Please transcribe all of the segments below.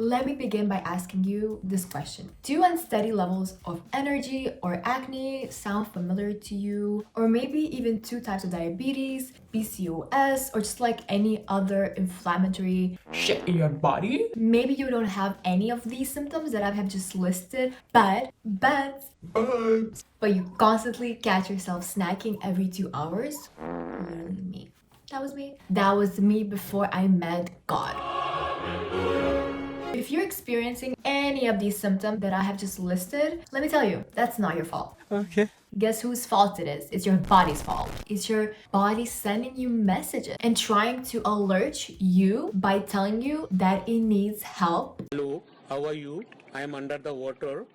let me begin by asking you this question. Do unsteady levels of energy or acne sound familiar to you? Or maybe even two types of diabetes, PCOS, or just like any other inflammatory Shit in your body? Maybe you don't have any of these symptoms that I have just listed, but you constantly catch yourself snacking every 2 hours. Literally me. That was me. That was me before I met God. If you're experiencing any of these symptoms that I have just listed, let me tell you, that's not your fault. Okay. Guess whose fault it is? It's your body's fault. It's your body sending you messages and trying to alert you by telling you that it needs help. Hello, how are you? I am under the water.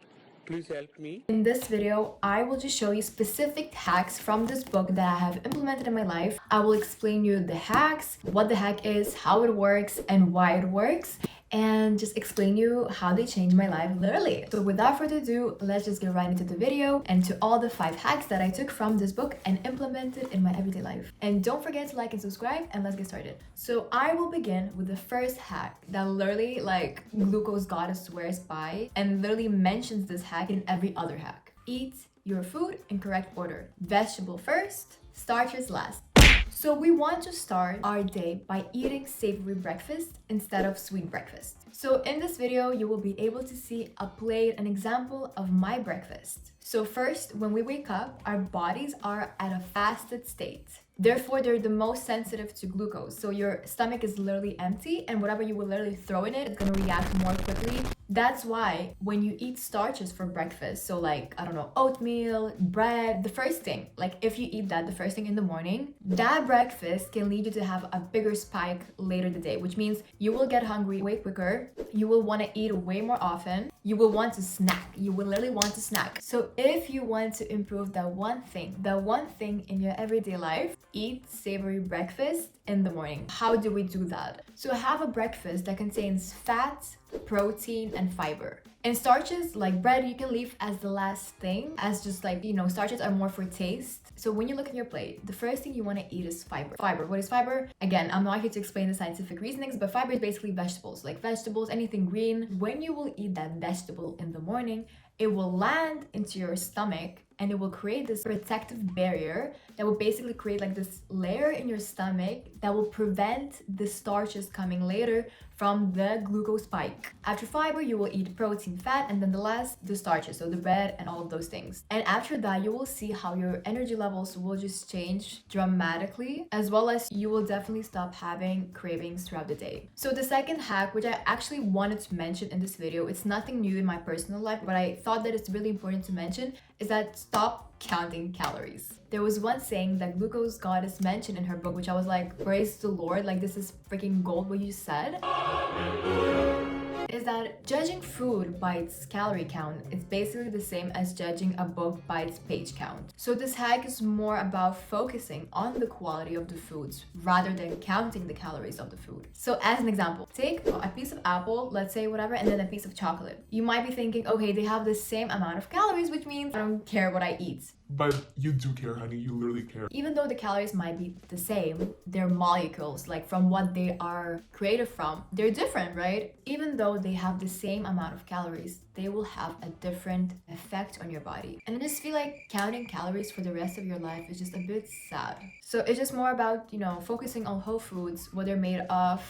Please help me. In this video, I will just show you specific hacks from this book that I have implemented in my life. I will explain you the hacks, what the hack is, how it works, and why it works, and just explain you how they changed my life literally. So without further ado, let's just get right into the video and to all the 5 hacks that I took from this book and implemented in my everyday life. And don't forget to like and subscribe, and let's get started. So I will begin with the first hack that literally like Glucose Goddess swears by and literally mentions this hack in every other hack. Eat your food in correct order. Vegetable first, starches last. So we want to start our day by eating savory breakfast instead of sweet breakfast. So in this video, you will be able to see a plate, an example of my breakfast. So first, when we wake up, our bodies are at a fasted state. Therefore, they're the most sensitive to glucose. So your stomach is literally empty, and whatever you will literally throw in it, it's gonna react more quickly. That's why when you eat starches for breakfast, so like, I don't know, oatmeal, bread, the first thing, like if you eat that the first thing in the morning, that breakfast can lead you to have a bigger spike later in the day, which means you will get hungry way quicker, you will want to eat way more often, you will want to snack, you will literally want to snack. So if you want to improve that one thing in your everyday life, eat savory breakfast in the morning. How do we do that? So have a breakfast that contains fat, protein, and fiber. And starches like bread, you can leave as the last thing, as just like, you know, starches are more for taste. So when you look at your plate, the first thing you want to eat is fiber. Fiber, what is fiber? Again, I'm not here to explain the scientific reasonings, but fiber is basically vegetables, like vegetables, anything green. When you will eat that vegetable in the morning, it will land into your stomach and it will create this protective barrier that will basically create like this layer in your stomach that will prevent the starches coming later from the glucose spike. After fiber, you will eat protein, fat, and then the last, the starches, so the bread and all of those things. And after that, you will see how your energy levels will just change dramatically, as well as you will definitely stop having cravings throughout the day. So the second hack, which I actually wanted to mention in this video, it's nothing new in my personal life, but I thought that it's really important to mention, is that stop counting calories. There was one saying that Glucose Goddess mentioned in her book, which I was like, praise the Lord, like this is freaking gold what you said. Is that judging food by its calorie count is basically the same as judging a book by its page count. So this hack is more about focusing on the quality of the foods rather than counting the calories of the food. So as an example, take a piece of apple, let's say whatever, and then a piece of chocolate. You might be thinking, okay, they have the same amount of calories, which means I don't care what I eat. But you do care, honey. You literally care. Even though the calories might be the same, their molecules, like from what they are created from, they're different, right? Even though they have the same amount of calories, they will have a different effect on your body. And I just feel like counting calories for the rest of your life is just a bit sad. So it's just more about, you know, focusing on whole foods, what they're made of,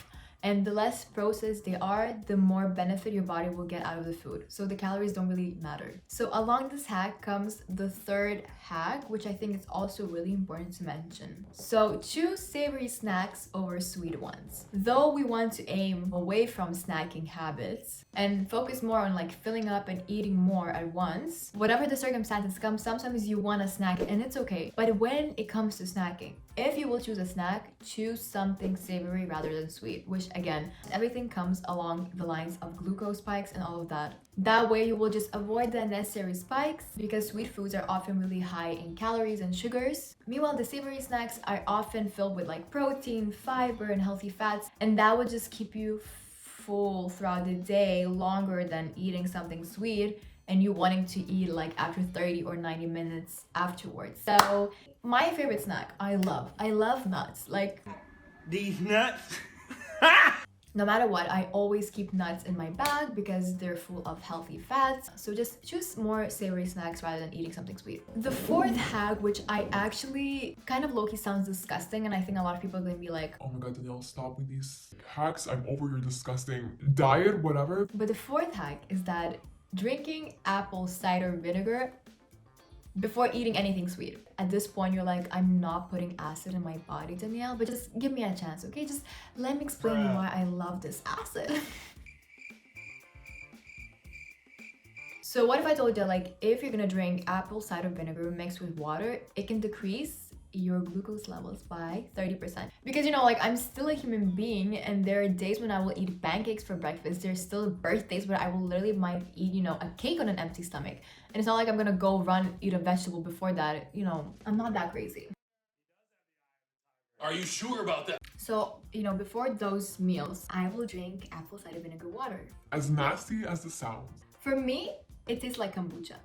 and the less processed they are, the more benefit your body will get out of the food. So the calories don't really matter. So along this hack comes the third hack, which I think is also really important to mention. So choose savory snacks over sweet ones. Though we want to aim away from snacking habits and focus more on like filling up and eating more at once, whatever the circumstances come, sometimes you want a snack and it's okay. But when it comes to snacking, if you will choose a snack, choose something savory rather than sweet, which again, everything comes along the lines of glucose spikes and all of that. That way you will just avoid the unnecessary spikes because sweet foods are often really high in calories and sugars. Meanwhile, the savory snacks are often filled with like protein, fiber, and healthy fats, and that would just keep you full throughout the day longer than eating something sweet and you wanting to eat like after 30 or 90 minutes afterwards. So my favorite snack, I love nuts. Like these nuts. No matter what, I always keep nuts in my bag because they're full of healthy fats. So just choose more savory snacks rather than eating something sweet. The fourth hack, which I actually kind of low-key sounds disgusting, and I think a lot of people are gonna be like, Oh my god, Danielle, stop with these hacks. I'm over your disgusting diet, whatever. but the fourth hack is that drinking apple cider vinegar before eating anything sweet. At this point, you're like, I'm not putting acid in my body, Danielle, but just give me a chance, okay? Just let me explain why I love this acid. So what if I told you, like, if you're gonna drink apple cider vinegar mixed with water, it can decrease your glucose levels by 30%. Because you know, like, I'm still a human being, and there are days when I will eat pancakes for breakfast. There's still birthdays where I will literally might eat, you know, a cake on an empty stomach. And it's not like I'm gonna go run eat a vegetable before that. You know, I'm not that crazy. Are you sure about that? So, you know, before those meals, I will drink apple cider vinegar water. As nasty as this sounds. For me, it tastes like kombucha.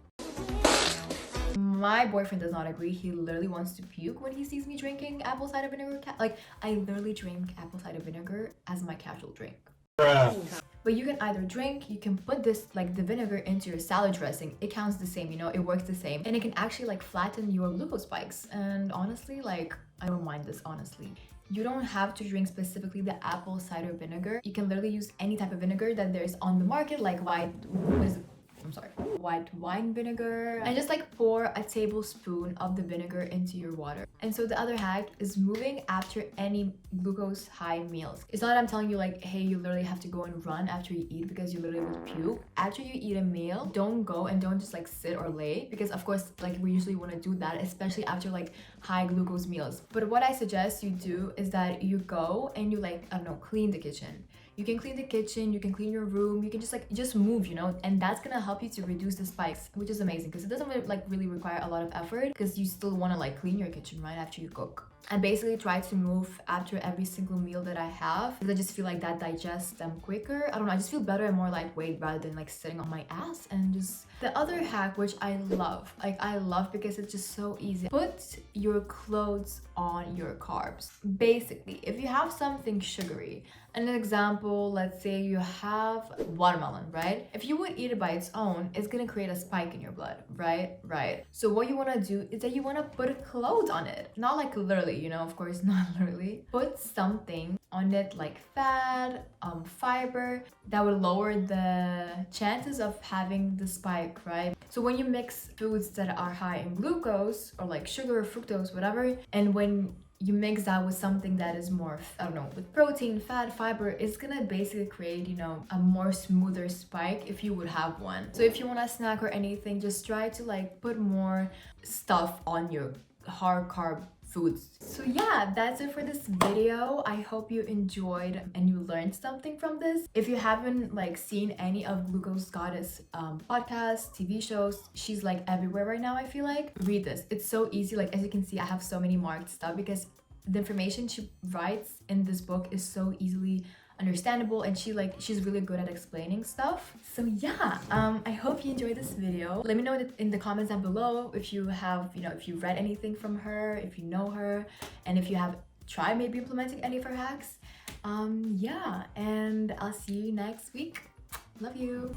My boyfriend does not agree. He literally wants to puke when he sees me drinking apple cider vinegar. Like, I literally drink apple cider vinegar as my casual drink. But you can either drink, you can put this, like, the vinegar into your salad dressing. It counts the same, you know, it works the same. And it can actually, like, flatten your glucose spikes. And honestly, like, I don't mind this, honestly. You don't have to drink specifically the apple cider vinegar. You can literally use any type of vinegar that there's on the market, like white wine vinegar, and just like pour a tablespoon of the vinegar into your water. And so the other hack is moving after any glucose high meals. It's not that I'm telling you like, hey, you literally have to go and run after you eat because you literally will puke. After you eat a meal, don't go and don't just like sit or lay, because of course like we usually want to do that, especially after like high glucose meals. But what I suggest you do is that you go and you, like, I don't know, clean the kitchen. You can clean the kitchen, you can clean your room, you can just move, you know, and that's gonna help you to reduce the spikes, which is amazing because it doesn't like really require a lot of effort, because you still want to like clean your kitchen right after you cook. I basically try to move after every single meal that I have, because I just feel like that digests them quicker. I don't know, I just feel better and more lightweight rather than like sitting on my ass. And just the other hack, which I love, like I love because it's just so easy. Put your clothes on your carbs. Basically, if you have something sugary, an example, let's say you have watermelon, right? If you would eat it by its own, it's gonna create a spike in your blood, right? So what you wanna do is that you wanna put clothes on it. Not like literally, you know, of course, not literally. Put something on it like fat, fiber, that would lower the chances of having the spike, right? So when you mix foods that are high in glucose or like sugar or fructose, whatever, and when you mix that with something that is more, I don't know, with protein, fat, fiber, it's gonna basically create, you know, a more smoother spike if you would have one. So if you want a snack or anything, just try to like put more stuff on your hard carb foods. So yeah, that's it for this video. I hope you enjoyed and you learned something from this. If you haven't like seen any of Glucose Goddess podcasts, TV shows, she's like everywhere right now, I feel like. Read this. It's so easy. Like, as you can see, I have so many marked stuff because the information she writes in this book is so easily understandable, and she's really good at explaining stuff. So yeah, I hope you enjoyed this video. Let me know in the comments down below if you have, you know, if you read anything from her, if you know her, and if you have tried maybe implementing any of her hacks. Yeah, and I'll see you next week. Love you.